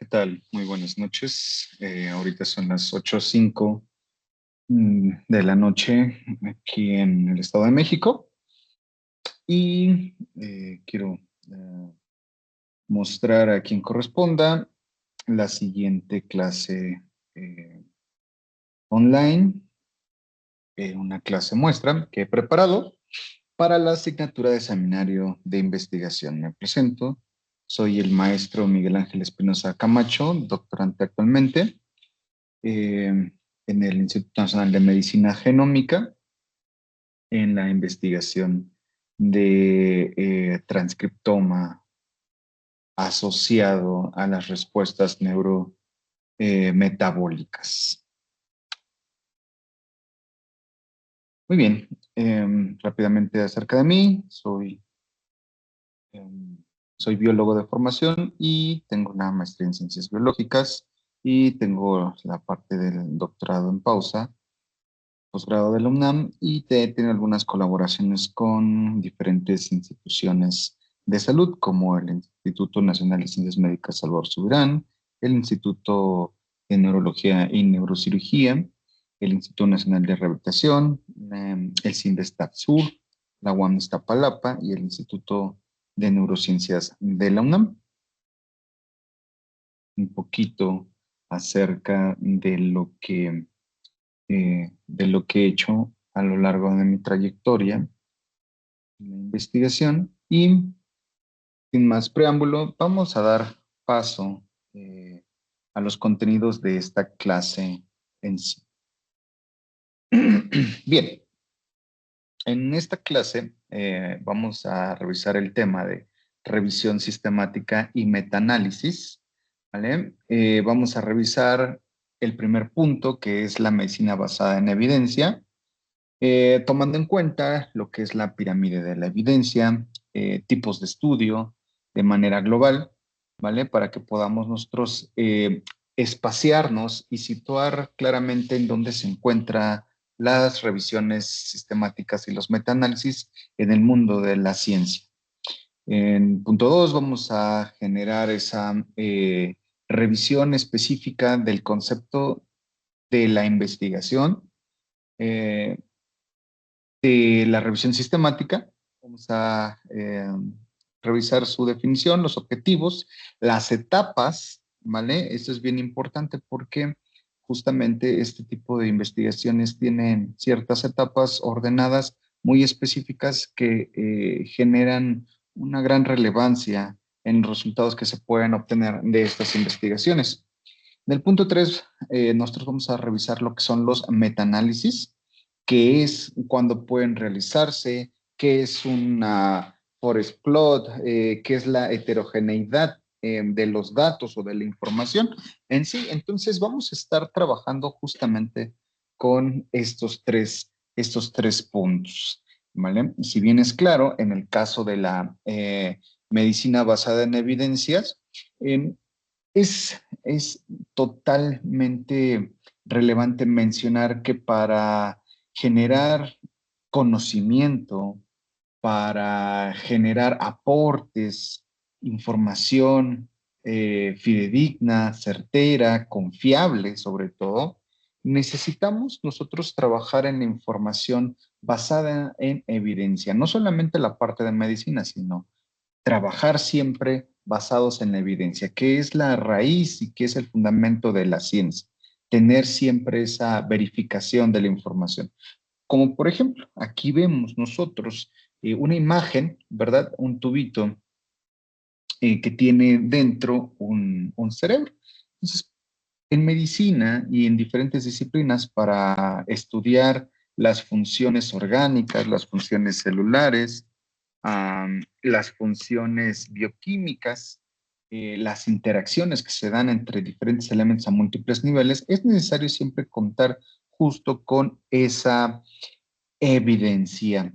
¿Qué tal? Muy buenas noches. Ahorita son las 8:05 de la noche aquí en el Estado de México y quiero mostrar a quien corresponda la siguiente clase eh, online, una clase muestra que he preparado para la asignatura de seminario de investigación. Me presento, soy el maestro Miguel Ángel Espinosa Camacho, doctorante actualmente eh, en el Instituto Nacional de Medicina Genómica, en la investigación de transcriptoma asociado a las respuestas neurometabólicas. Muy bien, rápidamente acerca de mí, em, soy biólogo de formación y tengo una maestría en ciencias biológicas y tengo la parte del doctorado en pausa posgrado de la UNAM y tiene algunas colaboraciones con diferentes instituciones de salud, como el Instituto Nacional de Ciencias Médicas Salvador Subirán, el Instituto de Neurología y Neurocirugía, el Instituto Nacional de Rehabilitación, el CINDESTAP Sur, la UAM Iztapalapa y el Instituto de Neurociencias de la UNAM. Un poquito acerca de lo que he hecho a lo largo de mi trayectoria en la investigación y sin más preámbulo, vamos a dar paso a los contenidos de esta clase en sí. Bien, en esta clase vamos a revisar el tema de revisión sistemática y metaanálisis, ¿vale? Vamos a revisar el primer punto, que es la medicina basada en evidencia, tomando en cuenta lo que es la pirámide de la evidencia, tipos de estudio de manera global, ¿vale? Para que podamos nosotros espaciarnos y situar claramente en dónde se encuentran las revisiones sistemáticas y los metaanálisis en el mundo de la ciencia. En punto 2 vamos a generar esa revisión específica del concepto de la investigación, eh, de la revisión sistemática. Vamos a revisar su definición, los objetivos, las etapas, ¿vale? Esto es bien importante porque justamente este tipo de investigaciones tienen ciertas etapas ordenadas muy específicas que generan una gran relevancia en los resultados que se pueden obtener de estas investigaciones. En el punto 3, nosotros vamos a revisar lo que son los metaanálisis, qué es, cuándo pueden realizarse, qué es una forest plot, qué es la heterogeneidad de los datos o de la información en sí. Entonces vamos a estar trabajando justamente con estos tres puntos, ¿vale? Si bien es claro, en el caso de la medicina basada en evidencias, en es totalmente relevante mencionar que para generar conocimiento, para generar aportes, información fidedigna, certera, confiable sobre todo, necesitamos nosotros trabajar en la información basada en evidencia, no solamente la parte de medicina, sino trabajar siempre basados en la evidencia, que es la raíz y que es el fundamento de la ciencia, tener siempre esa verificación de la información. Como por ejemplo, aquí vemos nosotros una imagen, ¿verdad? Un tubito que tiene dentro un cerebro. Entonces, en medicina y en diferentes disciplinas para estudiar las funciones orgánicas, las funciones celulares, las funciones bioquímicas, las interacciones que se dan entre diferentes elementos a múltiples niveles, es necesario siempre contar justo con esa evidencia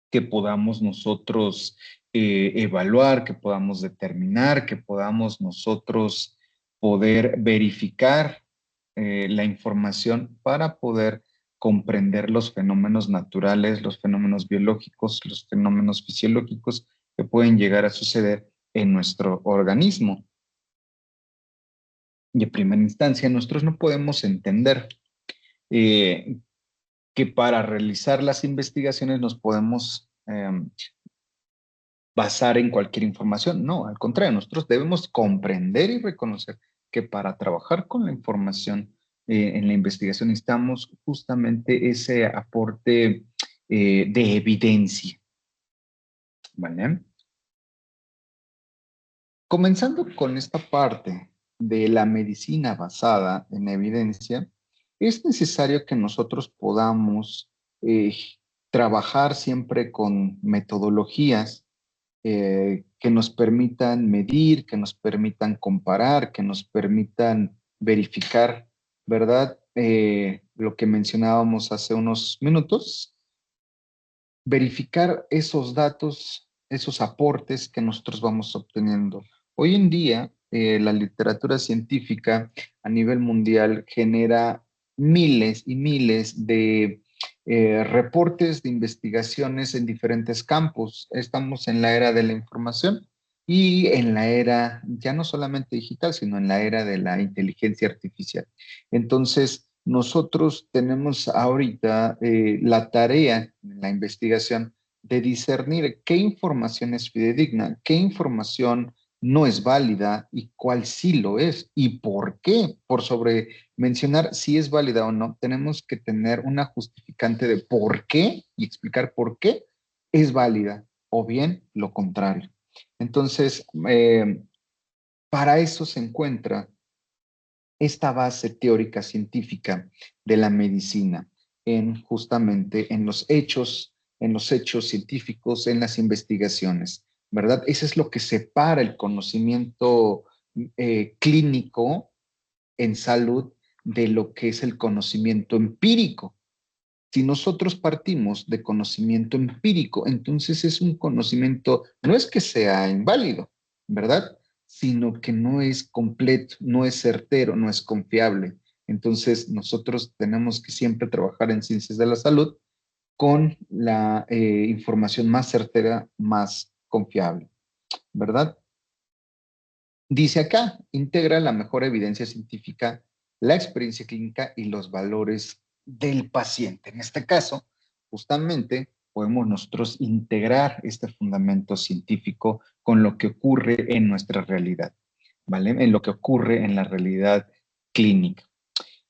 que podamos nosotros evaluar, que podamos determinar, que podamos nosotros poder verificar la información para poder comprender los fenómenos naturales, los fenómenos biológicos, los fenómenos fisiológicos que pueden llegar a suceder en nuestro organismo. Y en primera instancia, nosotros no podemos entender eh, que para realizar las investigaciones nos podemos basar en cualquier información. No, al contrario, nosotros debemos comprender y reconocer que para trabajar con la información en la investigación necesitamos justamente ese aporte de evidencia, ¿vale? Comenzando con esta parte de la medicina basada en evidencia, es necesario que nosotros podamos eh, trabajar siempre con metodologías que nos permitan medir, que nos permitan comparar, que nos permitan verificar, ¿verdad? Lo que mencionábamos hace unos minutos, verificar esos datos, esos aportes que nosotros vamos obteniendo. Hoy en día, la literatura científica a nivel mundial genera miles y miles de reportes de investigaciones en diferentes campos. Estamos en la era de la información y en la era ya no solamente digital, sino en la era de la inteligencia artificial. Entonces, nosotros tenemos ahorita la tarea en la investigación de discernir qué información es fidedigna, qué información no es válida y cuál sí lo es y por qué. Por sobre mencionar si es válida o no, tenemos que tener una justificante de por qué y explicar por qué es válida o bien lo contrario. Entonces, para eso se encuentra esta base teórica científica de la medicina en justamente en los hechos científicos, en las investigaciones, ¿verdad? Eso es lo que separa el conocimiento clínico en salud de lo que es el conocimiento empírico. Si nosotros partimos de conocimiento empírico, entonces es un conocimiento, no es que sea inválido, ¿verdad? Sino que no es completo, no es certero, no es confiable. Entonces nosotros tenemos que siempre trabajar en ciencias de la salud con la información más certera, más confiable, ¿verdad? Dice acá, integra la mejor evidencia científica, la experiencia clínica y los valores del paciente. En este caso, justamente podemos nosotros integrar este fundamento científico con lo que ocurre en nuestra realidad, ¿vale? En lo que ocurre en la realidad clínica.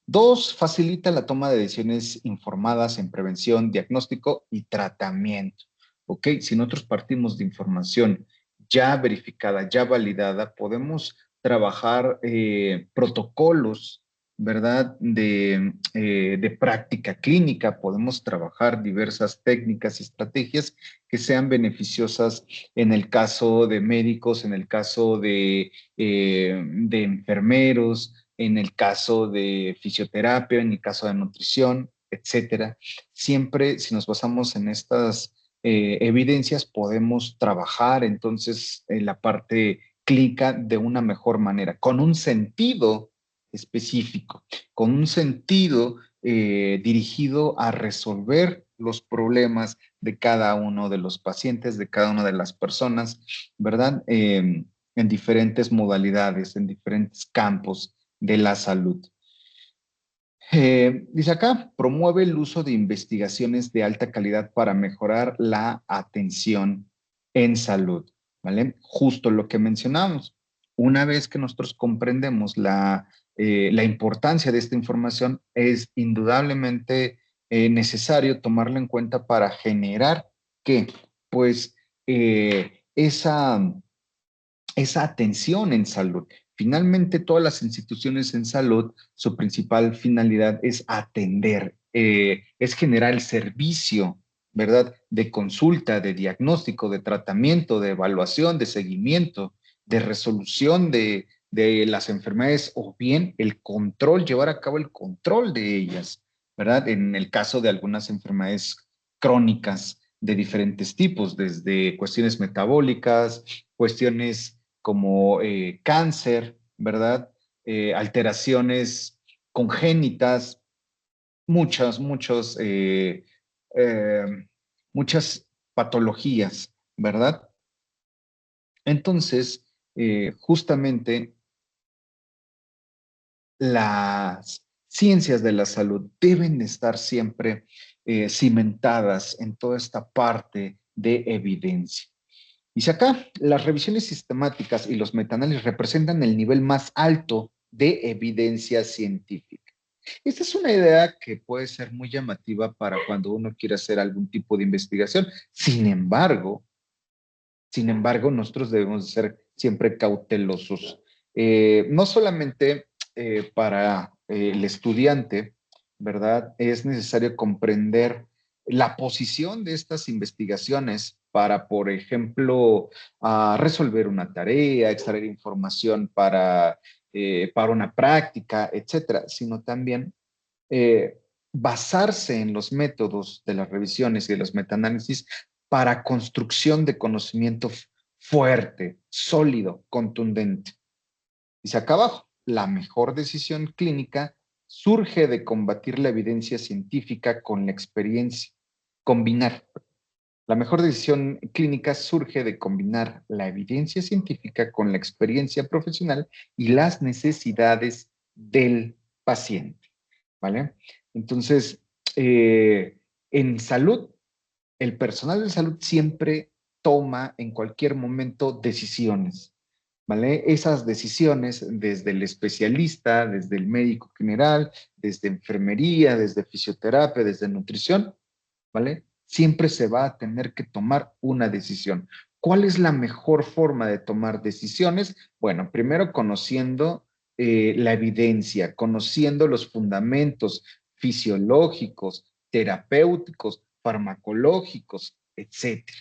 Dos, facilita la toma de decisiones informadas en prevención, diagnóstico y tratamiento. ¿Ok? Si nosotros partimos de información ya verificada, ya validada, podemos trabajar protocolos, ¿verdad? De práctica clínica, podemos trabajar diversas técnicas y estrategias que sean beneficiosas en el caso de médicos, en el caso de enfermeros, en el caso de fisioterapia, en el caso de nutrición, etcétera. Siempre, si nos basamos en estas evidencias, podemos trabajar entonces en la parte clínica de una mejor manera, con un sentido específico, con un sentido dirigido a resolver los problemas de cada uno de los pacientes, de cada una de las personas, ¿verdad? En diferentes modalidades, en diferentes campos de la salud. Dice acá, promueve el uso de investigaciones de alta calidad para mejorar la atención en salud, ¿vale? Justo lo que mencionamos. Una vez que nosotros comprendemos la importancia de esta información, es indudablemente necesario tomarla en cuenta para generar que, pues, esa atención en salud. Finalmente, todas las instituciones en salud, su principal finalidad es atender, es generar el servicio, ¿verdad? De consulta, de diagnóstico, de tratamiento, de evaluación, de seguimiento, de resolución de las enfermedades o bien el control, llevar a cabo el control de ellas, ¿verdad? En el caso de algunas enfermedades crónicas de diferentes tipos, desde cuestiones metabólicas, cuestiones como cáncer, ¿verdad? Alteraciones congénitas, muchas, eh, muchas patologías, ¿verdad? Entonces, justamente las ciencias de la salud deben estar siempre cimentadas en toda esta parte de evidencia. Dice acá, las revisiones sistemáticas y los metaanálisis representan el nivel más alto de evidencia científica. Esta es una idea que puede ser muy llamativa para cuando uno quiere hacer algún tipo de investigación. Sin embargo, nosotros debemos ser siempre cautelosos, no solamente para el estudiante, ¿verdad? Es necesario comprender la posición de estas investigaciones para, por ejemplo, resolver una tarea, extraer información para una práctica, etcétera, sino también eh, basarse en los métodos de las revisiones y de los metaanálisis para construcción de conocimiento fuerte, sólido, contundente. Dice acá abajo, la mejor decisión clínica surge de combatir la evidencia científica con la experiencia, combinar. La mejor decisión clínica surge de combinar la evidencia científica con la experiencia profesional y las necesidades del paciente, ¿vale? Entonces, en salud, el personal de salud siempre toma en cualquier momento decisiones, ¿vale? Esas decisiones desde el especialista, desde el médico general, desde enfermería, desde fisioterapia, desde nutrición, ¿vale? Siempre se va a tener que tomar una decisión. ¿Cuál es la mejor forma de tomar decisiones? Bueno, primero conociendo la evidencia, conociendo los fundamentos fisiológicos, terapéuticos, farmacológicos, etcétera,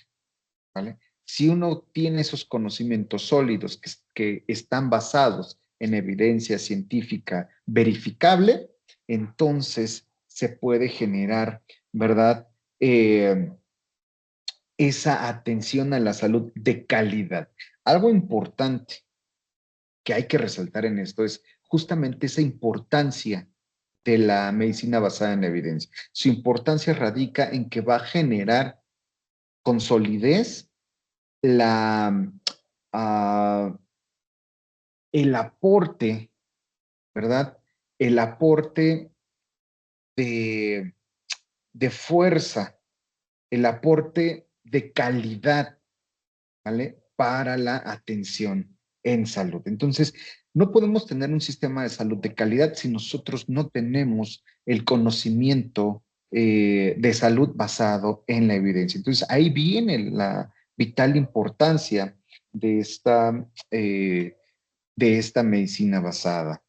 ¿vale? Si uno tiene esos conocimientos sólidos que están basados en evidencia científica verificable, entonces se puede generar, ¿verdad? Eh, esa atención a la salud de calidad. Algo importante que hay que resaltar en esto es justamente esa importancia de la medicina basada en evidencia. Su importancia radica en que va a generar con solidez la, uh, el aporte, ¿verdad? El aporte de, de fuerza, el aporte de calidad, ¿vale? Para la atención en salud. Entonces, no podemos tener un sistema de salud de calidad si nosotros no tenemos el conocimiento de salud basado en la evidencia. Entonces, ahí viene la vital importancia de eh, de esta medicina basada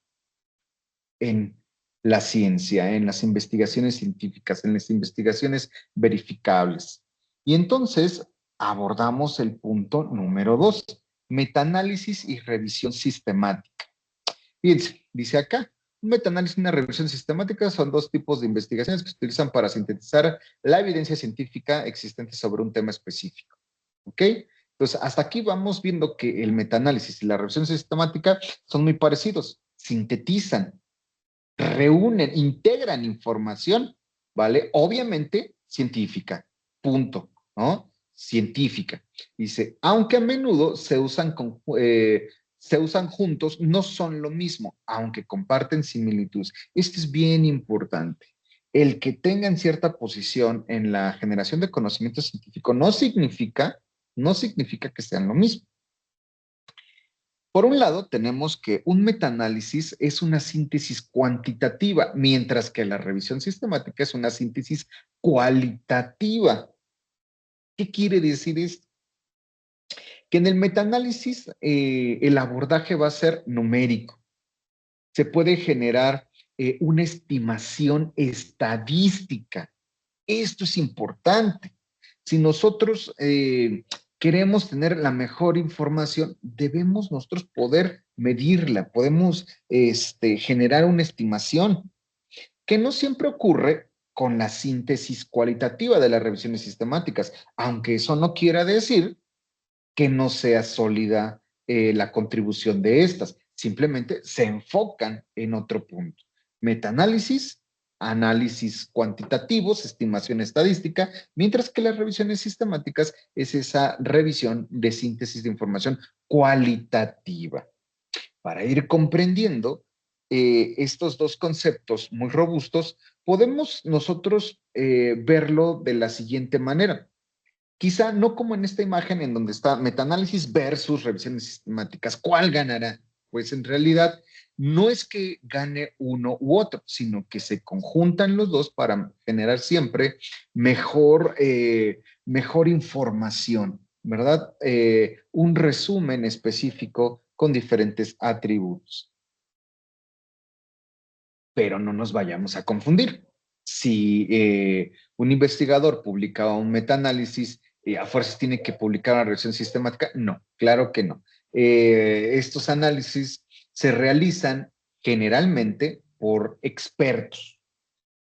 en la ciencia, en las investigaciones científicas, en las investigaciones verificables. Y entonces abordamos el punto número 2, metaanálisis y revisión sistemática. Fíjense, dice acá, un metaanálisis y una revisión sistemática son dos tipos de investigaciones que se utilizan para sintetizar la evidencia científica existente sobre un tema específico. ¿Ok? Entonces, hasta aquí vamos viendo que el metaanálisis y la revisión sistemática son muy parecidos, sintetizan, reúnen, integran información, ¿vale? Obviamente científica, punto, ¿no? Científica. Dice, aunque a menudo se usan juntos, no son lo mismo, aunque comparten similitudes. Esto es bien importante. El que tengan cierta posición en la generación de conocimiento científico no significa que sean lo mismo. Por un lado, tenemos que un metaanálisis es una síntesis cuantitativa, mientras que la revisión sistemática es una síntesis cualitativa. ¿Qué quiere decir esto? Que en el metaanálisis el abordaje va a ser numérico. Se puede generar una estimación estadística. Esto es importante. Si nosotros queremos tener la mejor información, debemos nosotros poder medirla, podemos generar una estimación, que no siempre ocurre con la síntesis cualitativa de las revisiones sistemáticas, aunque eso no quiera decir que no sea sólida la contribución de estas, simplemente se enfocan en otro punto. Metaanálisis, análisis cuantitativos, estimación estadística, mientras que las revisiones sistemáticas es esa revisión de síntesis de información cualitativa. Para ir comprendiendo estos dos conceptos muy robustos, podemos nosotros verlo de la siguiente manera. Quizá no como en esta imagen en donde está metaanálisis versus revisiones sistemáticas. ¿Cuál ganará? Pues en realidad no es que gane uno u otro, sino que se conjuntan los dos para generar siempre mejor información, ¿verdad? Un resumen específico con diferentes atributos. Pero no nos vayamos a confundir. Si un investigador publica un metaanálisis, ¿a fuerzas tiene que publicar una revisión sistemática? No, claro que no. Estos análisis se realizan generalmente por expertos.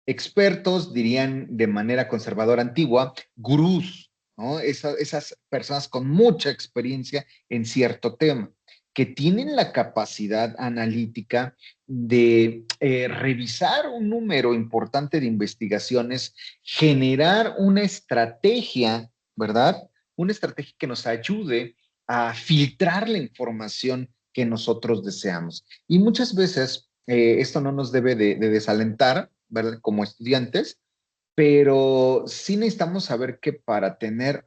Expertos dirían de manera conservadora antigua, gurús, ¿no? Esas personas con mucha experiencia en cierto tema, que tienen la capacidad analítica de revisar un número importante de investigaciones, generar una estrategia, ¿verdad? Una estrategia que nos ayude a filtrar la información que nosotros deseamos. Y muchas veces esto no nos debe de desalentar, ¿verdad? Como estudiantes, pero sí necesitamos saber que para tener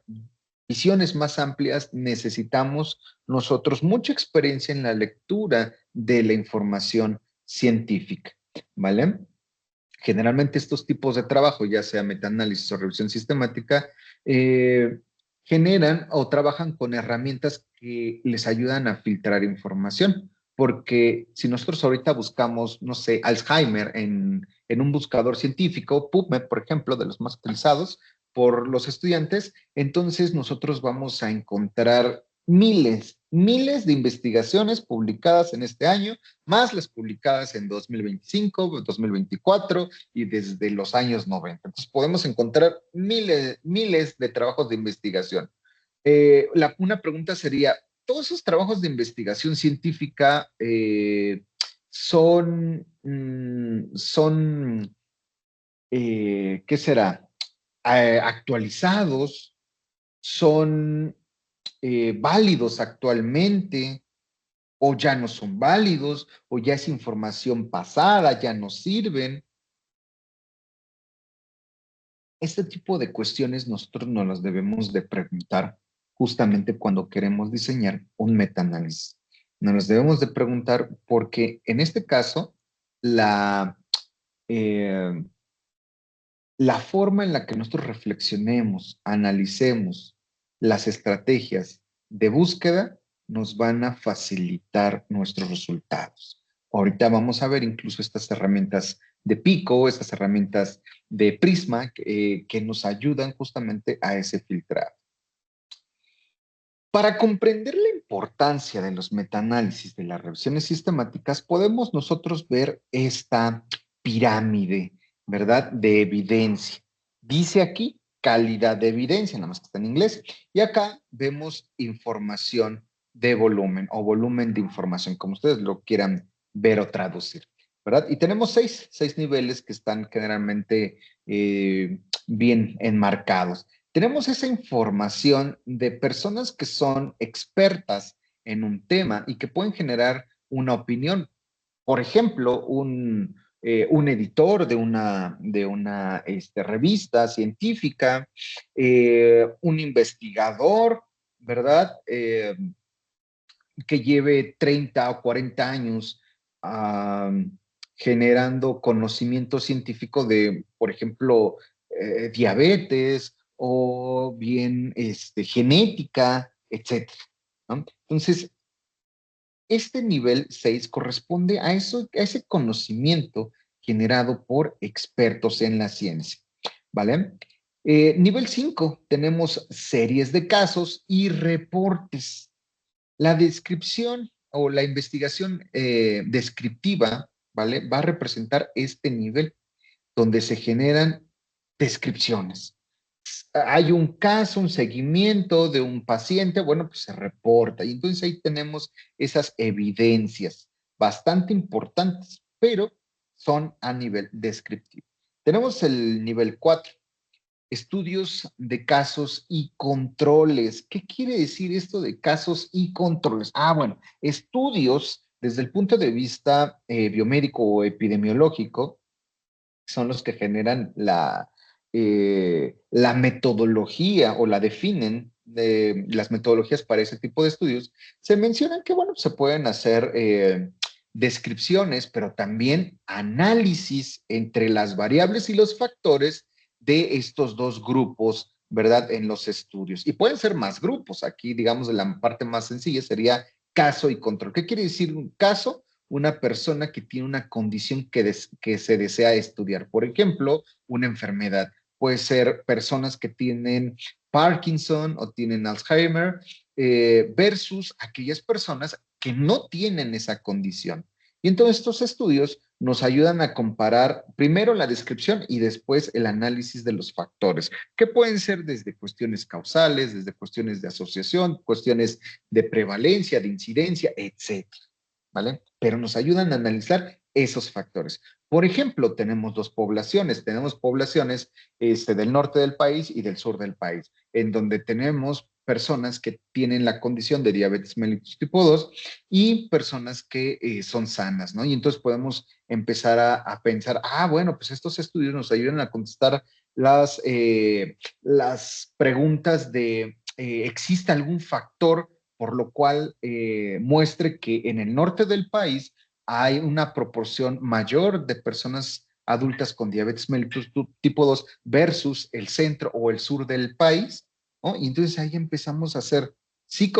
visiones más amplias necesitamos nosotros mucha experiencia en la lectura de la información científica, ¿vale? Generalmente estos tipos de trabajo, ya sea metaanálisis o revisión sistemática, eh, generan o trabajan con herramientas que les ayudan a filtrar información. Porque si nosotros ahorita buscamos, no sé, Alzheimer en un buscador científico, PubMed, por ejemplo, de los más utilizados por los estudiantes, entonces nosotros vamos a encontrar miles de investigaciones publicadas en este año, más las publicadas en 2025, 2024 y desde los años 90. Entonces podemos encontrar miles de trabajos de investigación. Una pregunta sería, ¿todos esos trabajos de investigación científica son, ¿qué será? Actualizados, son válidos actualmente, o ya no son válidos, o ya es información pasada, ya no sirven. Este tipo de cuestiones nosotros nos las debemos de preguntar justamente cuando queremos diseñar un metaanálisis. Nos las debemos de preguntar porque en este caso la, eh, la forma en la que nosotros reflexionemos, analicemos las estrategias de búsqueda nos van a facilitar nuestros resultados. Ahorita vamos a ver incluso estas herramientas de Pico, estas herramientas de Prisma que nos ayudan justamente a ese filtrado. Para comprender la importancia de los metaanálisis de las revisiones sistemáticas, podemos nosotros ver esta pirámide, ¿verdad? De evidencia. Dice aquí calidad de evidencia, nada más que está en inglés. Y acá vemos información de volumen o volumen de información, como ustedes lo quieran ver o traducir, ¿verdad? Y tenemos seis niveles que están generalmente bien enmarcados. Tenemos esa información de personas que son expertas en un tema y que pueden generar una opinión. Por ejemplo, un editor de una revista científica, un investigador, ¿verdad? Que lleve 30 o 40 años generando conocimiento científico de, por ejemplo, diabetes o bien genética, etcétera, ¿no? Entonces, este nivel 6 corresponde a ese conocimiento generado por expertos en la ciencia, ¿vale? Nivel 5 tenemos series de casos y reportes. La descripción o la investigación descriptiva, ¿vale? Va a representar este nivel donde se generan descripciones. Hay un caso, un seguimiento de un paciente, bueno, pues se reporta. Y entonces ahí tenemos esas evidencias bastante importantes, pero son a nivel descriptivo. Tenemos el nivel 4, estudios de casos y controles. ¿Qué quiere decir esto de casos y controles? Bueno, estudios Desde el punto de vista biomédico o epidemiológico, son los que generan la metodología o la definen las metodologías para ese tipo de estudios. Se mencionan que, bueno, se pueden hacer descripciones, pero también análisis entre las variables y los factores de estos dos grupos, ¿verdad? En los estudios. Y pueden ser más grupos. Aquí, digamos, la parte más sencilla sería caso y control. ¿Qué quiere decir un caso? Una persona que tiene una condición que se desea estudiar. Por ejemplo, una enfermedad. Puede ser personas que tienen Parkinson o tienen Alzheimer versus aquellas personas que no tienen esa condición. Y entonces estos estudios nos ayudan a comparar primero la descripción y después el análisis de los factores, que pueden ser desde cuestiones causales, desde cuestiones de asociación, cuestiones de prevalencia, de incidencia, etcétera. ¿Vale? Pero nos ayudan a analizar esos factores. Por ejemplo, tenemos poblaciones del norte del país y del sur del país, en donde tenemos personas que tienen la condición de diabetes mellitus tipo 2 y personas que son sanas, ¿no? Y entonces podemos empezar a pensar, bueno, pues estos estudios nos ayudan a contestar las preguntas de, ¿existe algún factor por lo cual muestre que en el norte del país hay una proporción mayor de personas adultas con diabetes mellitus tipo 2 versus el centro o el sur del país, ¿no? Y entonces ahí empezamos a hacer, sí,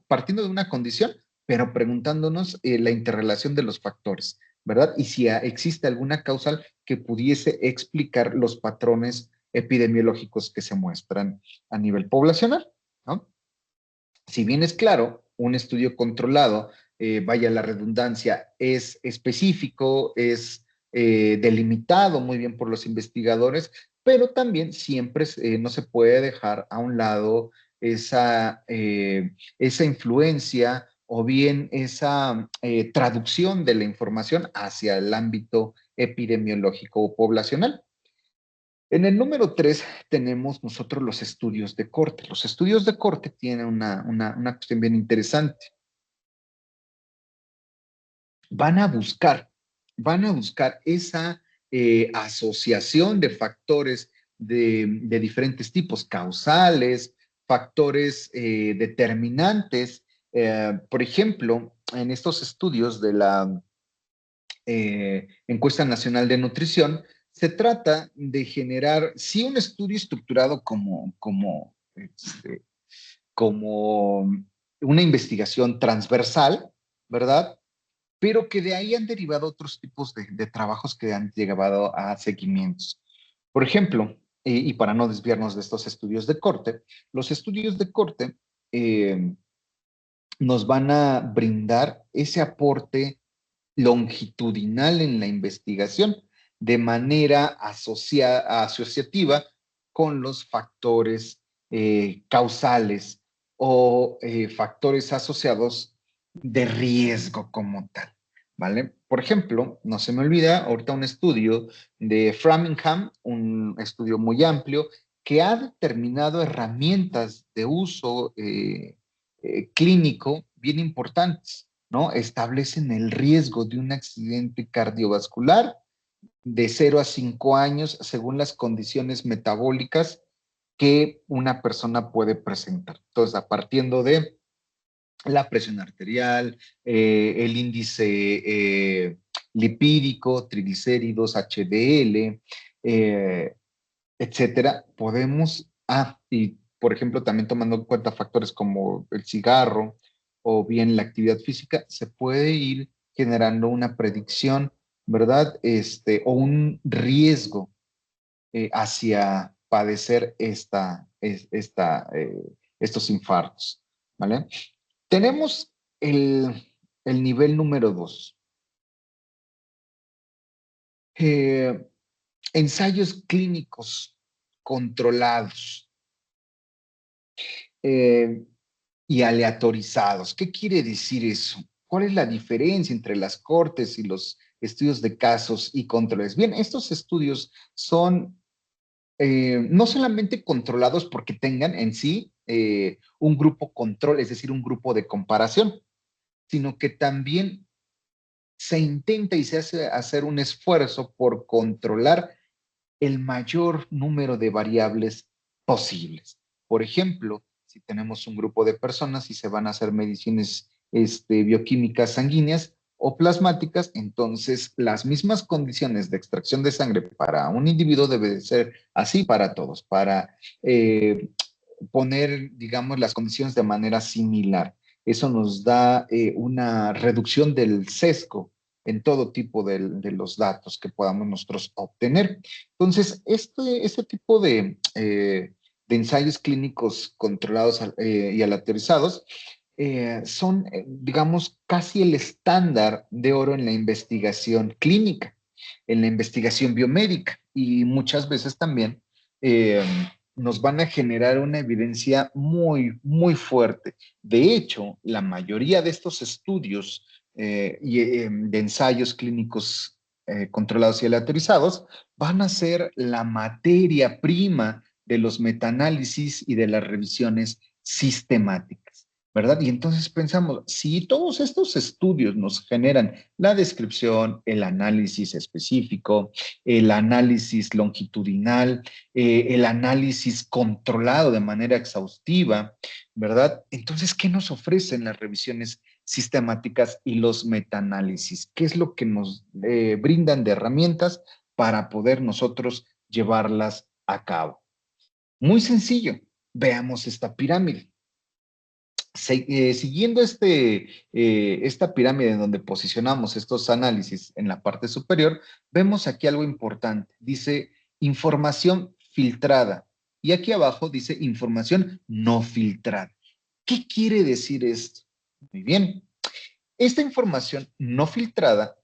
partiendo de una condición, pero preguntándonos la interrelación de los factores, ¿verdad? Y si existe alguna causal que pudiese explicar los patrones epidemiológicos que se muestran a nivel poblacional, ¿no? Si bien es claro, un estudio controlado, vaya la redundancia, es específico, es delimitado muy bien por los investigadores, pero también siempre no se puede dejar a un lado esa influencia o bien esa traducción de la información hacia el ámbito epidemiológico o poblacional. En el número 3 tenemos nosotros los estudios de corte. Los estudios de corte tienen una cuestión bien interesante. Van a buscar, van a buscar esa asociación de factores de diferentes tipos, causales, factores determinantes. Por ejemplo, en estos estudios de la encuesta nacional de nutrición, se trata de generar, sí, un estudio estructurado como una investigación transversal, ¿verdad? Pero que de ahí han derivado otros tipos de trabajos que han llevado a seguimientos. Por ejemplo, y para no desviarnos de estos estudios de corte, los estudios de corte nos van a brindar ese aporte longitudinal en la investigación de manera asociativa con los factores causales o factores asociados de riesgo como tal, ¿vale? Por ejemplo, no se me olvida ahorita un estudio de Framingham, un estudio muy amplio, que ha determinado herramientas de uso clínico bien importantes, ¿no? Establecen el riesgo de un accidente cardiovascular de 0 a 5 años según las condiciones metabólicas que una persona puede presentar. Entonces, a partir de la presión arterial, el índice lipídico, triglicéridos, HDL, etcétera, podemos, y por ejemplo, también tomando en cuenta factores como el cigarro o bien la actividad física, se puede ir generando una predicción, ¿verdad? O un riesgo hacia padecer estos infartos, ¿vale? Tenemos el nivel número 2. Ensayos clínicos controlados. Eh, y aleatorizados. ¿Qué quiere decir eso? ¿Cuál es la diferencia entre las cortes y los estudios de casos y controles? Bien, estos estudios son no solamente controlados porque tengan en sí un grupo control, es decir, un grupo de comparación, sino que también se intenta y se hace hacer un esfuerzo por controlar el mayor número de variables posibles. Por ejemplo, si tenemos un grupo de personas y se van a hacer mediciones bioquímicas sanguíneas o plasmáticas, entonces las mismas condiciones de extracción de sangre para un individuo debe de ser así para todos, para poner, digamos, las condiciones de manera similar. Eso nos da una reducción del sesgo en todo tipo de los datos que podamos nosotros obtener. Entonces, este tipo de ensayos clínicos controlados y aleatorizados son, digamos, casi el estándar de oro en la investigación clínica, en la investigación biomédica y muchas veces también eh, nos van a generar una evidencia muy, muy fuerte. De hecho, la mayoría de estos estudios de ensayos clínicos controlados y aleatorizados van a ser la materia prima de los metaanálisis y de las revisiones sistemáticas, ¿verdad? Y entonces pensamos, si todos estos estudios nos generan la descripción, el análisis específico, el análisis longitudinal, el análisis controlado de manera exhaustiva, ¿verdad? Entonces, ¿qué nos ofrecen las revisiones sistemáticas y los metaanálisis? ¿Qué es lo que nos brindan de herramientas para poder nosotros llevarlas a cabo? Muy sencillo, veamos esta pirámide. Siguiendo esta pirámide en donde posicionamos estos análisis en la parte superior, vemos aquí algo importante. Dice información filtrada y aquí abajo dice información no filtrada. ¿Qué quiere decir esto? Muy bien. Esta información no filtrada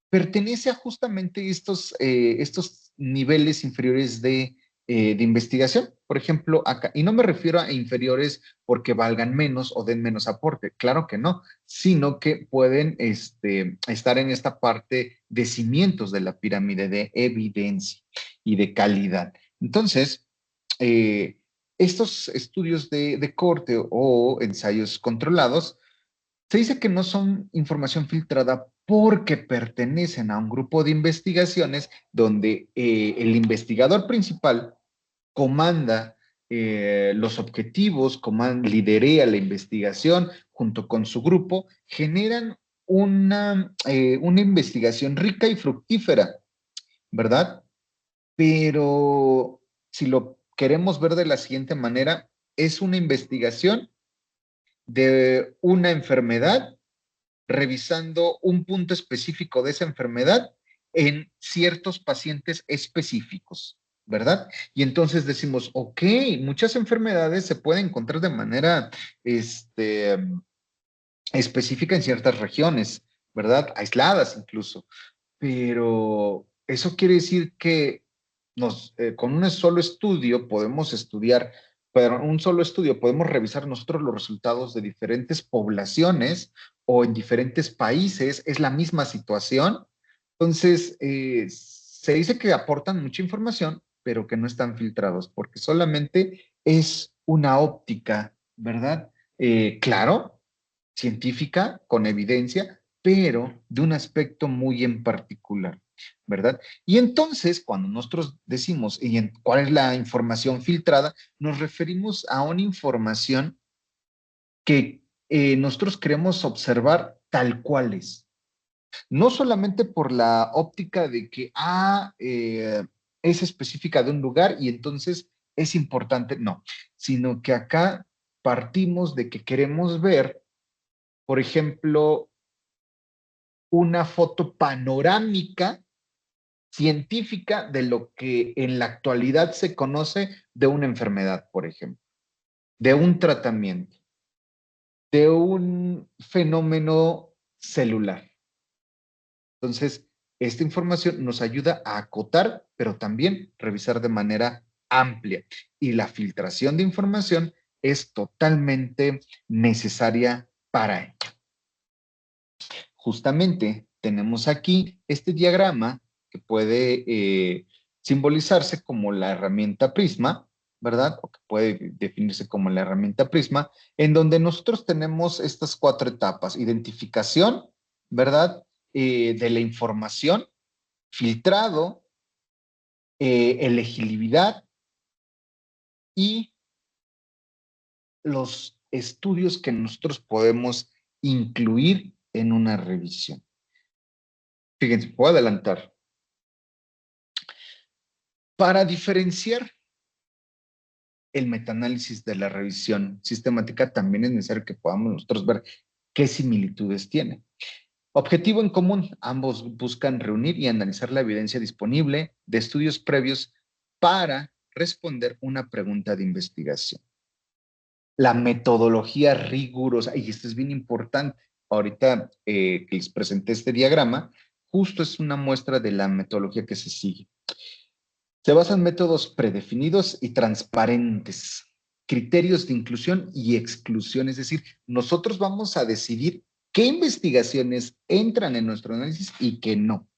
pertenece a justamente estos niveles inferiores de investigación. Por ejemplo, acá, y no me refiero a inferiores porque valgan menos o den menos aporte, claro que no, sino que pueden estar en esta parte de cimientos de la pirámide de evidencia y de calidad. Entonces, eh, estos estudios de corte o ensayos controlados se dice que no son información filtrada porque pertenecen a un grupo de investigaciones donde el investigador principal comanda los objetivos, liderea la investigación junto con su grupo, generan una investigación rica y fructífera, ¿verdad? Pero si lo queremos ver de la siguiente manera, es una investigación de una enfermedad revisando un punto específico de esa enfermedad en ciertos pacientes específicos, ¿verdad? Y entonces decimos, ok, muchas enfermedades se pueden encontrar de manera específica en ciertas regiones, ¿verdad? Aisladas incluso, pero eso quiere decir que con un solo estudio podemos estudiar, pero un solo estudio podemos revisar nosotros los resultados de diferentes poblaciones o en diferentes países, es la misma situación. Entonces, se dice que aportan mucha información, pero que no están filtrados, porque solamente es una óptica, ¿verdad? Claro, científica, con evidencia, pero de un aspecto muy en particular, ¿verdad? Y entonces, cuando nosotros decimos cuál es la información filtrada, nos referimos a una información que nosotros queremos observar tal cual es. No solamente por la óptica de que es específica de un lugar y entonces es importante, no, sino que acá partimos de que queremos ver, por ejemplo, una foto panorámica científica de lo que en la actualidad se conoce de una enfermedad, por ejemplo, de un tratamiento, de un fenómeno celular. Entonces, esta información nos ayuda a acotar, pero también revisar de manera amplia. Y la filtración de información es totalmente necesaria para ello. Justamente tenemos aquí este diagrama que puede simbolizarse como la herramienta Prisma, ¿verdad? O que puede definirse como la herramienta Prisma, en donde nosotros tenemos estas 4 etapas: identificación, ¿verdad? de la información, filtrado, elegibilidad y los estudios que nosotros podemos incluir en una revisión. Fíjense, puedo adelantar. Para diferenciar el metaanálisis de la revisión sistemática, también es necesario que podamos nosotros ver qué similitudes tiene. Objetivo en común, ambos buscan reunir y analizar la evidencia disponible de estudios previos para responder una pregunta de investigación. La metodología rigurosa, y esto es bien importante, ahorita que les presenté este diagrama, justo es una muestra de la metodología que se sigue. Se basan en métodos predefinidos y transparentes, criterios de inclusión y exclusión, es decir, nosotros vamos a decidir qué investigaciones entran en nuestro análisis y qué no,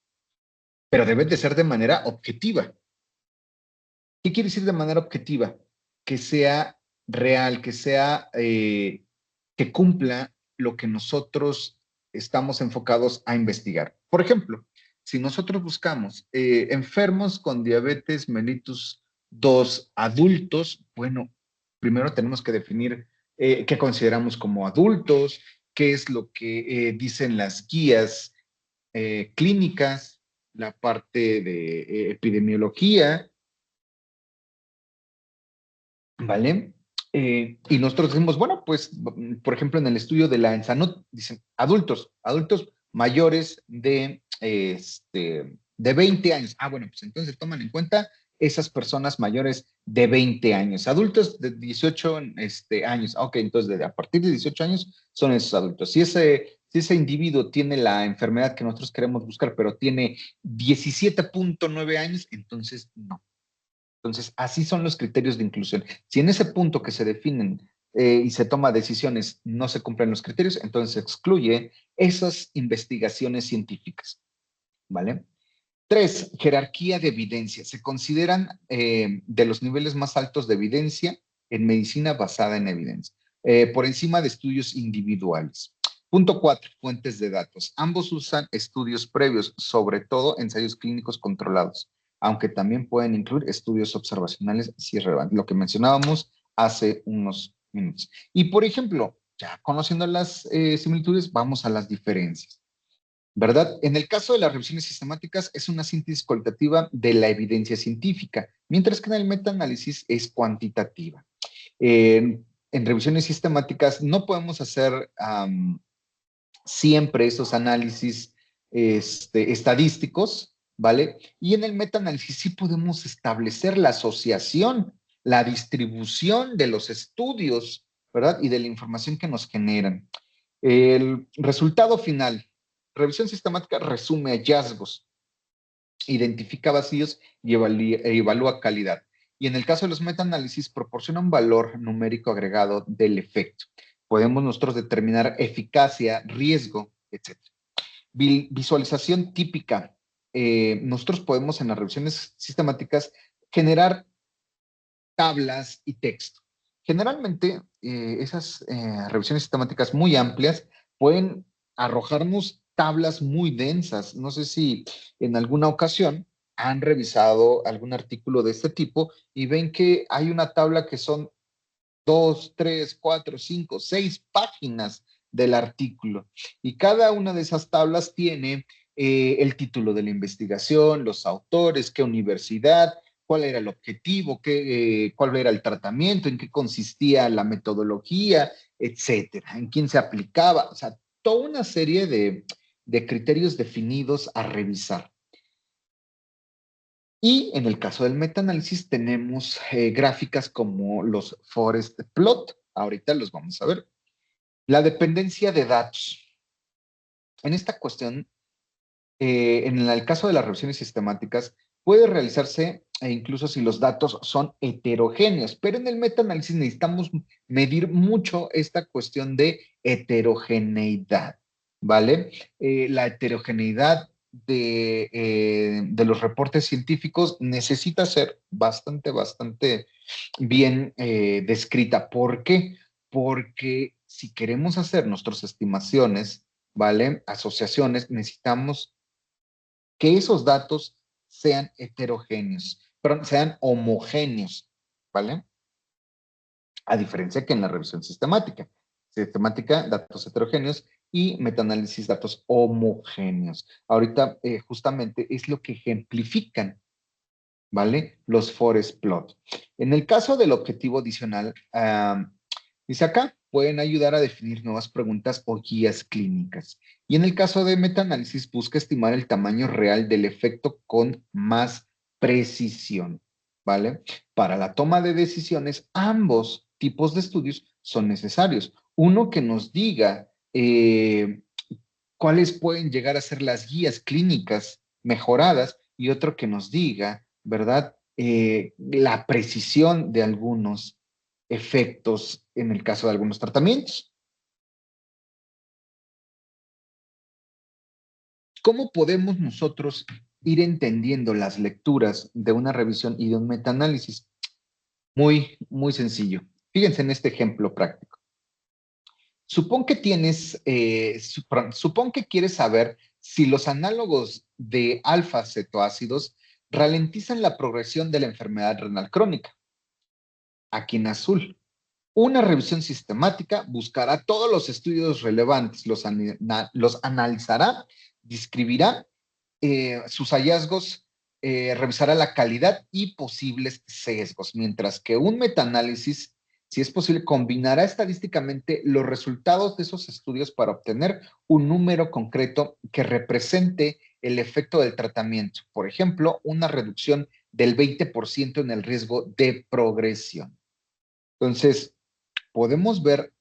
pero deben de ser de manera objetiva. ¿Qué quiere decir de manera objetiva? Que sea real, que cumpla lo que nosotros estamos enfocados a investigar. Por ejemplo, si nosotros buscamos enfermos con diabetes mellitus 2 adultos, bueno, primero tenemos que definir qué consideramos como adultos, qué es lo que dicen las guías clínicas, la parte de epidemiología, ¿vale? Y nosotros decimos, bueno, pues, por ejemplo, en el estudio de la ENSANUD, dicen adultos mayores de 20 años. Ah, bueno, pues entonces toman en cuenta esas personas mayores de 20 años. Adultos de 18 años. Ok, entonces a partir de 18 años son esos adultos. Si ese individuo tiene la enfermedad que nosotros queremos buscar, pero tiene 17.9 años, entonces no. Entonces, así son los criterios de inclusión. Si en ese punto que se definen y se toma decisiones no se cumplen los criterios, entonces se excluye esas investigaciones científicas, ¿vale? 3, jerarquía de evidencia. Se consideran de los niveles más altos de evidencia en medicina basada en evidencia, por encima de estudios individuales. Punto 4, fuentes de datos. Ambos usan estudios previos, sobre todo ensayos clínicos controlados, aunque también pueden incluir estudios observacionales si es relevante, lo que mencionábamos hace unos minutos. Y por ejemplo, ya conociendo las similitudes, vamos a las diferencias. ¿Verdad? En el caso de las revisiones sistemáticas es una síntesis cualitativa de la evidencia científica, mientras que en el metaanálisis es cuantitativa. En revisiones sistemáticas no podemos hacer siempre esos análisis estadísticos, ¿vale? Y en el metaanálisis sí podemos establecer la asociación, la distribución de los estudios, ¿verdad? Y de la información que nos generan. El resultado final, revisión sistemática resume hallazgos, identifica vacíos y evalúa calidad. Y en el caso de los metaanálisis, proporciona un valor numérico agregado del efecto. Podemos nosotros determinar eficacia, riesgo, etc. Visualización típica. Nosotros podemos en las revisiones sistemáticas generar tablas y texto. Generalmente, esas revisiones sistemáticas muy amplias pueden arrojarnos tablas muy densas. No sé si en alguna ocasión han revisado algún artículo de este tipo y ven que hay una tabla que son 2, 3, 4, 5, 6 páginas del artículo. Y cada una de esas tablas tiene el título de la investigación, los autores, qué universidad, cuál era el objetivo, cuál era el tratamiento, en qué consistía la metodología, etcétera, en quién se aplicaba. O sea, toda una serie de criterios definidos a revisar. Y en el caso del metaanálisis tenemos gráficas como los forest plot. Ahorita los vamos a ver. La dependencia de datos. En esta cuestión, en el caso de las revisiones sistemáticas, puede realizarse incluso si los datos son heterogéneos, pero en el metaanálisis necesitamos medir mucho esta cuestión de heterogeneidad, ¿vale? La heterogeneidad de los reportes científicos necesita ser bastante bien descrita. ¿Por qué? Porque si queremos hacer nuestras estimaciones ¿vale? Asociaciones, necesitamos que esos datos sean heterogéneos, pero sean homogéneos, ¿vale? A diferencia que en la revisión sistemática. Sistemática, datos heterogéneos y metaanálisis, datos homogéneos. Ahorita justamente es lo que ejemplifican, ¿vale? Los forest plot. En el caso del objetivo adicional, dice acá, pueden ayudar a definir nuevas preguntas o guías clínicas. Y en el caso de metaanálisis, busca estimar el tamaño real del efecto con más precisión, ¿vale? Para la toma de decisiones, ambos tipos de estudios son necesarios. Uno que nos diga cuáles pueden llegar a ser las guías clínicas mejoradas y otro que nos diga, ¿verdad? La precisión de algunos efectos en el caso de algunos tratamientos. ¿Cómo podemos nosotros ir entendiendo las lecturas de una revisión y de un metaanálisis? Muy sencillo. Fíjense en este ejemplo práctico. Supón que supón que quieres saber si los análogos de alfa-cetoácidos ralentizan la progresión de la enfermedad renal crónica. Aquí en azul. Una revisión sistemática buscará todos los estudios relevantes, los analizará, describirá sus hallazgos, revisará la calidad y posibles sesgos, mientras que un metaanálisis, si es posible, combinará estadísticamente los resultados de esos estudios para obtener un número concreto que represente el efecto del tratamiento. Por ejemplo, una reducción del 20% en el riesgo de progresión. Entonces, podemos ver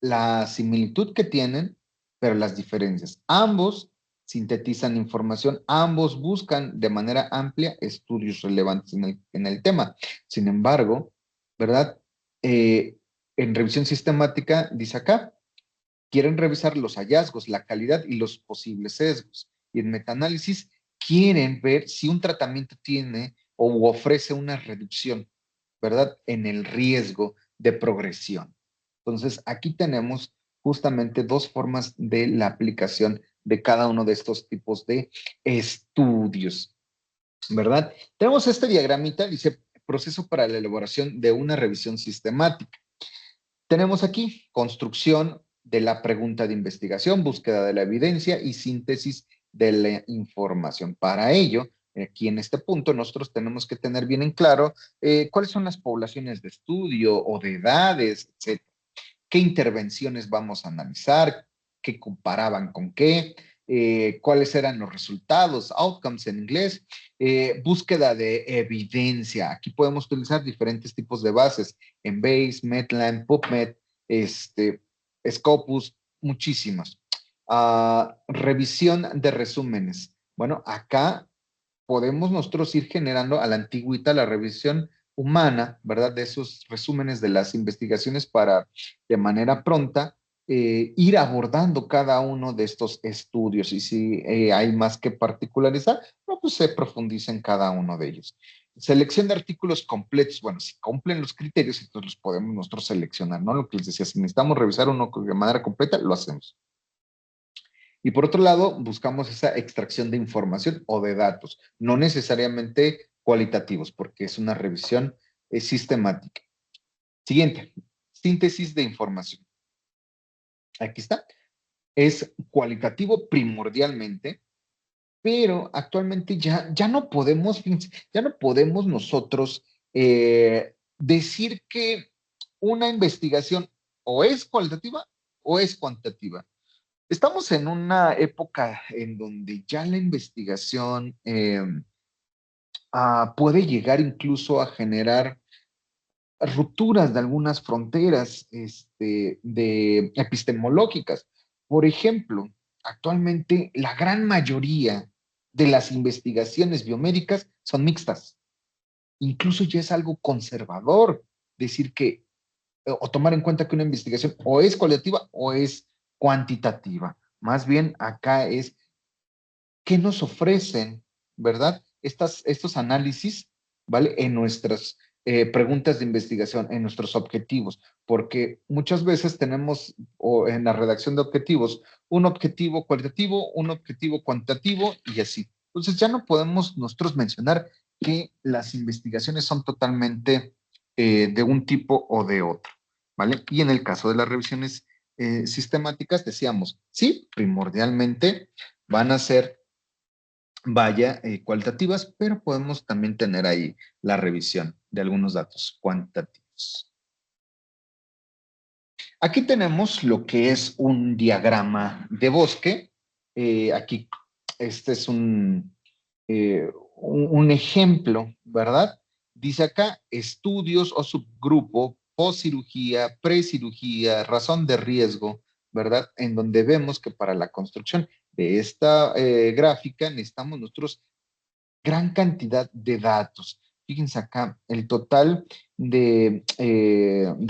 la similitud que tienen, pero las diferencias. Ambos sintetizan información, ambos buscan de manera amplia estudios relevantes en el tema. Sin embargo, ¿verdad? En revisión sistemática, dice acá, quieren revisar los hallazgos, la calidad y los posibles sesgos. Y en metaanálisis, quieren ver si un tratamiento tiene o ofrece una reducción, ¿verdad? En el riesgo de progresión. Entonces, aquí tenemos justamente dos formas de la aplicación de cada uno de estos tipos de estudios, ¿verdad? Tenemos este diagramita, dice proceso para la elaboración de una revisión sistemática. Tenemos aquí construcción de la pregunta de investigación, búsqueda de la evidencia y síntesis de la información. Para ello, aquí en este punto, nosotros tenemos que tener bien en claro cuáles son las poblaciones de estudio o de edades, etcétera. ¿Qué intervenciones vamos a analizar? ¿Qué comparaban con qué? ¿Cuáles eran los resultados? Outcomes en inglés. Búsqueda de evidencia. Aquí podemos utilizar diferentes tipos de bases. Embase, Medline, PubMed, Scopus, muchísimas. Revisión de resúmenes. Bueno, acá podemos nosotros ir generando a la antigüita la revisión humana, ¿verdad? De esos resúmenes de las investigaciones para, de manera pronta, ir abordando cada uno de estos estudios y si hay más que particularizar, no, pues se profundiza en cada uno de ellos. Selección de artículos completos, bueno, si cumplen los criterios, entonces los podemos nosotros seleccionar, ¿no? Lo que les decía, si necesitamos revisar uno de manera completa, lo hacemos. Y por otro lado, buscamos esa extracción de información o de datos, no necesariamente cualitativos, porque es una revisión sistemática. Siguiente, síntesis de información. Aquí está. Es cualitativo primordialmente, pero actualmente ya no podemos, ya no podemos nosotros decir que una investigación o es cualitativa o es cuantitativa. Estamos en una época en donde ya la investigación puede llegar incluso a generar rupturas de algunas fronteras de epistemológicas. Por ejemplo, actualmente la gran mayoría de las investigaciones biomédicas son mixtas. Incluso ya es algo conservador decir que o tomar en cuenta que una investigación o es cualitativa o es cuantitativa. Más bien acá es qué nos ofrecen, ¿verdad? Estos análisis, ¿vale? En nuestras preguntas de investigación en nuestros objetivos, porque muchas veces tenemos o en la redacción de objetivos un objetivo cualitativo, un objetivo cuantitativo y así. Entonces ya no podemos nosotros mencionar que las investigaciones son totalmente de un tipo o de otro, ¿vale? Y en el caso de las revisiones sistemáticas, decíamos, sí, primordialmente van a ser, vaya, cualitativas, pero podemos también tener ahí la revisión de algunos datos cuantitativos. Aquí tenemos lo que es un diagrama de bosque. Aquí, este es un ejemplo, ¿verdad? Dice acá, estudios o subgrupo, postcirugía, precirugía, razón de riesgo, ¿verdad? En donde vemos que para la construcción de esta gráfica necesitamos nosotros gran cantidad de datos. Fíjense acá, el total de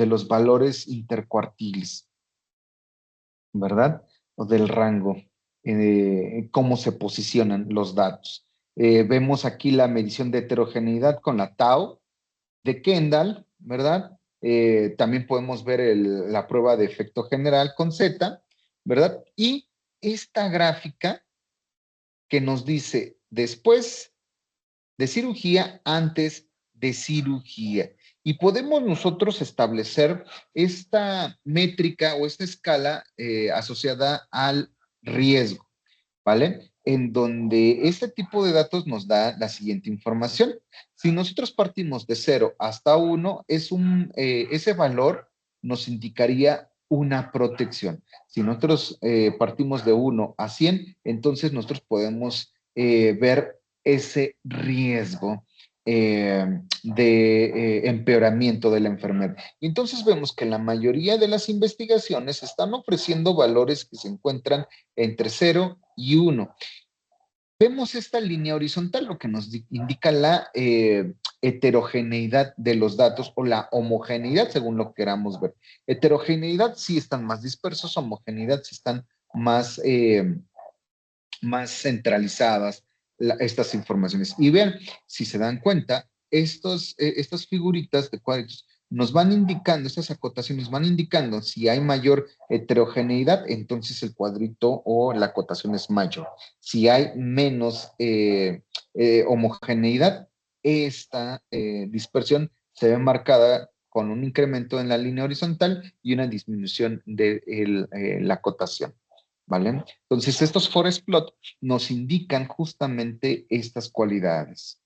los valores intercuartiles, ¿verdad? O del rango, cómo se posicionan los datos. Vemos aquí la medición de heterogeneidad con la tau de Kendall, ¿verdad? También podemos ver la prueba de efecto general con Z, ¿verdad? Y esta gráfica que nos dice después de cirugía, antes de cirugía. Y podemos nosotros establecer esta métrica o esta escala asociada al riesgo, ¿vale? En donde este tipo de datos nos da la siguiente información. Si nosotros partimos de 0 hasta 1, ese valor nos indicaría una protección. Si nosotros partimos de 1 a 100, entonces nosotros podemos ver ese riesgo de empeoramiento de la enfermedad. Entonces vemos que la mayoría de las investigaciones están ofreciendo valores que se encuentran entre 0 y 1. Vemos esta línea horizontal, lo que nos indica la heterogeneidad de los datos o la homogeneidad, según lo queramos ver. Heterogeneidad sí están más dispersos, homogeneidad sí están más centralizadas estas informaciones. Y vean, si se dan cuenta, estas figuritas de cuadritos nos van indicando, estas acotaciones van indicando si hay mayor heterogeneidad, entonces el cuadrito o la acotación es mayor. Si hay menos homogeneidad, esta dispersión se ve marcada con un incremento en la línea horizontal y una disminución de la acotación. ¿Vale? Entonces, estos forest plot nos indican justamente estas cualidades.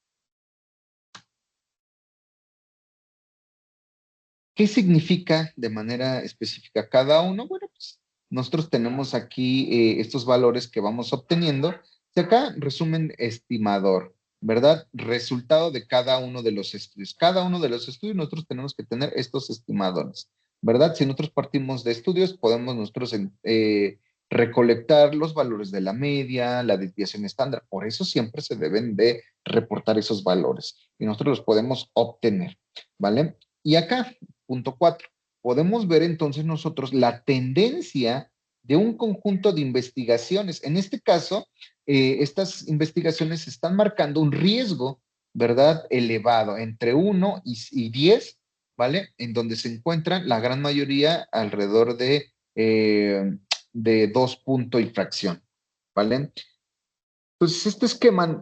¿Qué significa de manera específica cada uno? Bueno, pues nosotros tenemos aquí estos valores que vamos obteniendo. Y acá resumen estimador, ¿verdad? Resultado de cada uno de los estudios. Cada uno de los estudios nosotros tenemos que tener estos estimadores, ¿verdad? Si nosotros partimos de estudios, podemos nosotros recolectar los valores de la media, la desviación estándar. Por eso siempre se deben de reportar esos valores y nosotros los podemos obtener, ¿vale? Y acá punto 4. Podemos ver entonces nosotros la tendencia de un conjunto de investigaciones. En este caso, estas investigaciones están marcando un riesgo, ¿verdad? Elevado, entre 1 y 10, ¿vale? En donde se encuentran la gran mayoría alrededor de 2 puntos y fracción, ¿vale? Entonces, este esquema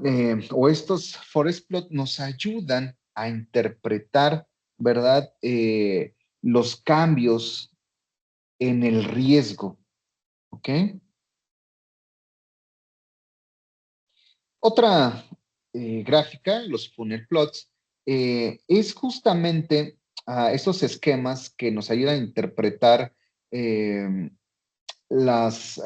o estos forest plot nos ayudan a interpretar, ¿verdad? Los cambios en el riesgo, ¿ok? Otra gráfica, los funnel plots, es justamente esos esquemas que nos ayudan a interpretar eh, los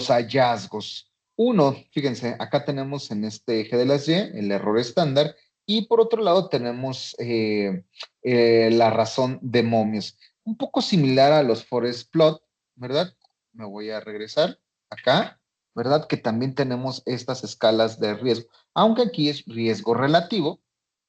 hallazgos. Uno, fíjense, acá tenemos en este eje de las Y el error estándar y por otro lado tenemos la razón de momios. Un poco similar a los forest plot, ¿verdad? Me voy a regresar acá, ¿verdad? Que también tenemos estas escalas de riesgo, aunque aquí es riesgo relativo,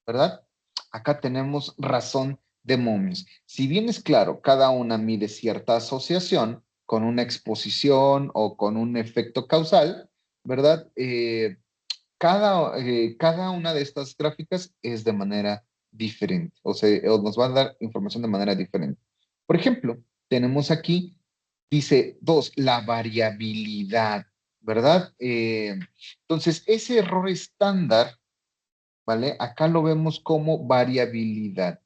¿verdad? Acá tenemos razón de momios. Si bien es claro, cada una mide cierta asociación con una exposición o con un efecto causal, ¿verdad? Cada una de estas gráficas es de manera diferente, o nos va a dar información de manera diferente. Por ejemplo, tenemos aquí, dice 2, la variabilidad, ¿verdad? Entonces, ese error estándar, ¿vale? Acá lo vemos como variabilidad.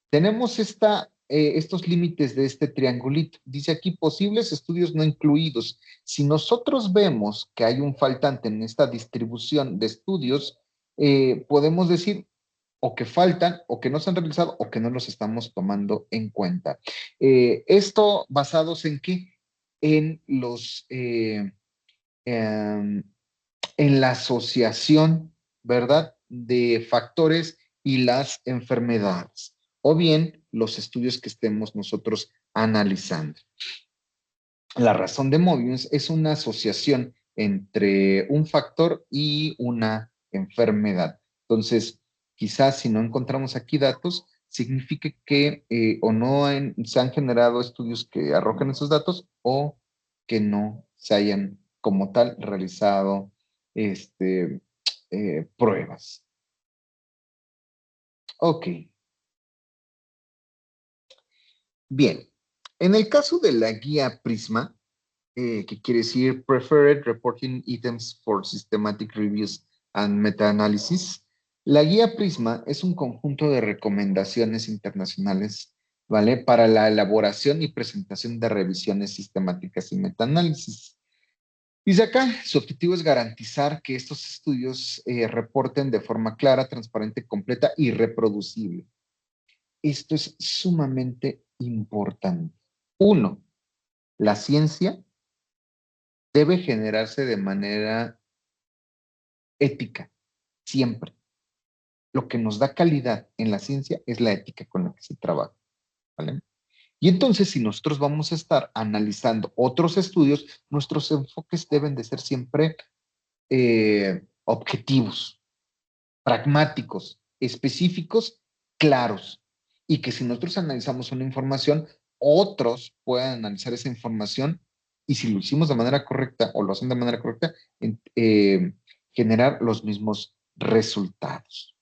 Tenemos estos límites de este triangulito. Dice aquí posibles estudios no incluidos. Si nosotros vemos que hay un faltante en esta distribución de estudios, podemos decir o que faltan, o que no se han realizado, o que no los estamos tomando en cuenta. Esto basados en qué? En em, en la asociación, ¿verdad? De factores y las enfermedades, o bien los estudios que estemos nosotros analizando. La razón de Mobius es una asociación entre un factor y una enfermedad. Entonces, quizás si no encontramos aquí datos, signifique que o no se han generado estudios que arrojen esos datos o que no se hayan como tal realizado pruebas. Ok, bien. En el caso de la guía Prisma, que quiere decir Preferred Reporting Items for Systematic Reviews and Meta-Analysis. La guía Prisma es un conjunto de recomendaciones internacionales, ¿vale? Para la elaboración y presentación de revisiones sistemáticas y meta-análisis. Dice acá, su objetivo es garantizar que estos estudios reporten de forma clara, transparente, completa y reproducible. Esto es sumamente importante. Uno, la ciencia debe generarse de manera ética, siempre. Lo que nos da calidad en la ciencia es la ética con la que se trabaja, ¿vale? Y entonces, si nosotros vamos a estar analizando otros estudios, nuestros enfoques deben de ser siempre objetivos, pragmáticos, específicos, claros. Y que si nosotros analizamos una información, otros puedan analizar esa información y si lo hicimos de manera correcta o lo hacen de manera correcta, generar los mismos resultados.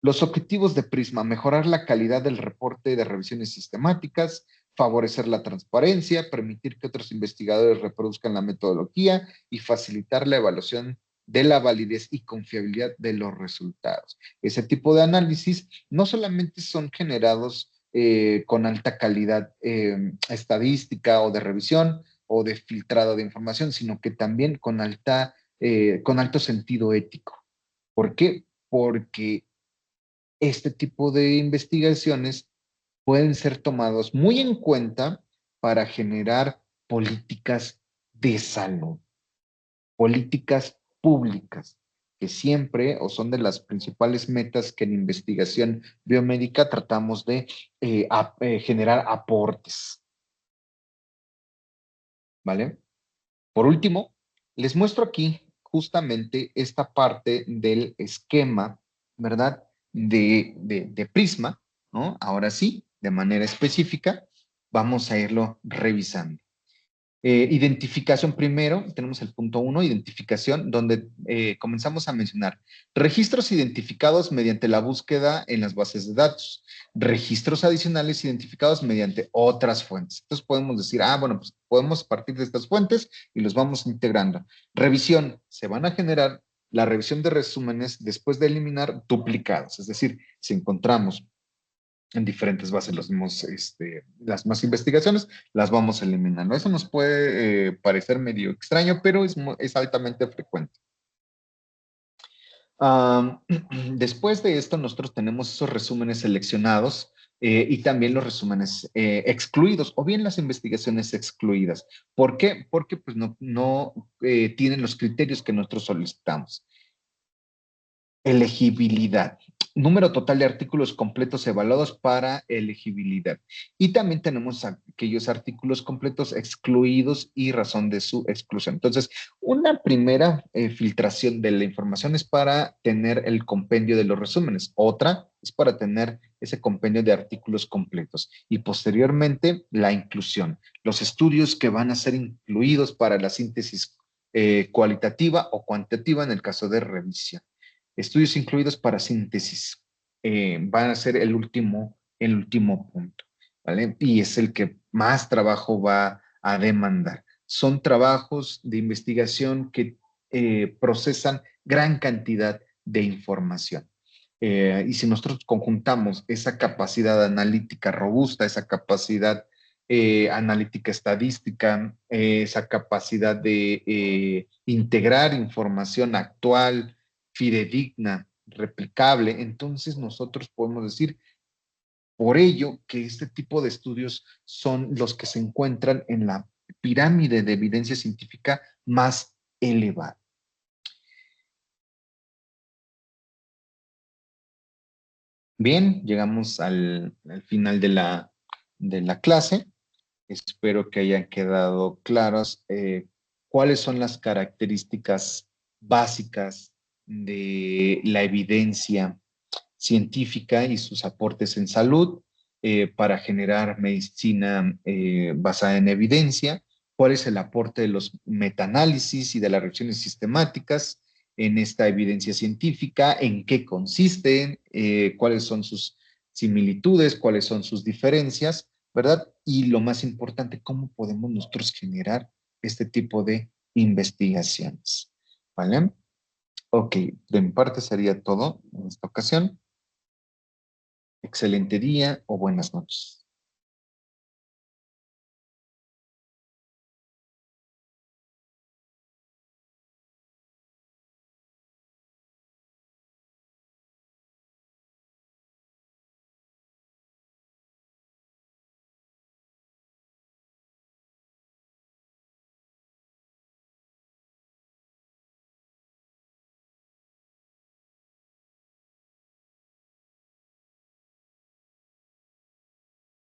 Los objetivos de Prisma: mejorar la calidad del reporte de revisiones sistemáticas, favorecer la transparencia, permitir que otros investigadores reproduzcan la metodología y facilitar la evaluación de la validez y confiabilidad de los resultados. Ese tipo de análisis no solamente son generados con alta calidad estadística o de revisión o de filtrado de información, sino que también con alto sentido ético. ¿Por qué? Porque este tipo de investigaciones pueden ser tomados muy en cuenta para generar políticas de salud, políticas públicas, que siempre o son de las principales metas que en investigación biomédica tratamos de generar aportes, ¿vale? Por último, les muestro aquí justamente esta parte del esquema, ¿verdad? De Prisma, ¿no? Ahora sí, de manera específica, vamos a irlo revisando. Identificación primero, tenemos el punto 1, identificación, donde comenzamos a mencionar registros identificados mediante la búsqueda en las bases de datos, registros adicionales identificados mediante otras fuentes. Entonces podemos decir, bueno, pues podemos partir de estas fuentes y los vamos integrando. Revisión, se van a generar la revisión de resúmenes después de eliminar duplicados, es decir, si encontramos en diferentes bases las más investigaciones, las vamos eliminando. Eso nos puede parecer medio extraño, pero es altamente frecuente. Después de esto, nosotros tenemos esos resúmenes seleccionados y también los resúmenes excluidos o bien las investigaciones excluidas. ¿Por qué? Porque pues, no tienen los criterios que nosotros solicitamos. Elegibilidad. Número total de artículos completos evaluados para elegibilidad. Y también tenemos aquellos artículos completos excluidos y razón de su exclusión. Entonces, una primera filtración de la información es para tener el compendio de los resúmenes. Otra es para tener ese compendio de artículos completos. Y posteriormente, la inclusión. Los estudios que van a ser incluidos para la síntesis cualitativa o cuantitativa en el caso de revisión. Estudios incluidos para síntesis. va a ser el último punto, ¿vale? Y es el que más trabajo va a demandar. Son trabajos de investigación que procesan gran cantidad de información. Y si nosotros conjuntamos esa capacidad analítica robusta, esa capacidad analítica estadística, esa capacidad de integrar información actual, fidedigna, replicable, entonces nosotros podemos decir por ello que este tipo de estudios son los que se encuentran en la pirámide de evidencia científica más elevada. Bien, llegamos al final de la clase. Espero que hayan quedado claras cuáles son las características básicas de la evidencia científica y sus aportes en salud para generar medicina basada en evidencia, cuál es el aporte de los metaanálisis y de las revisiones sistemáticas en esta evidencia científica, en qué consisten, cuáles son sus similitudes, cuáles son sus diferencias, ¿verdad? Y lo más importante, cómo podemos nosotros generar este tipo de investigaciones, ¿vale? Ok, de mi parte sería todo en esta ocasión. Excelente día o buenas noches.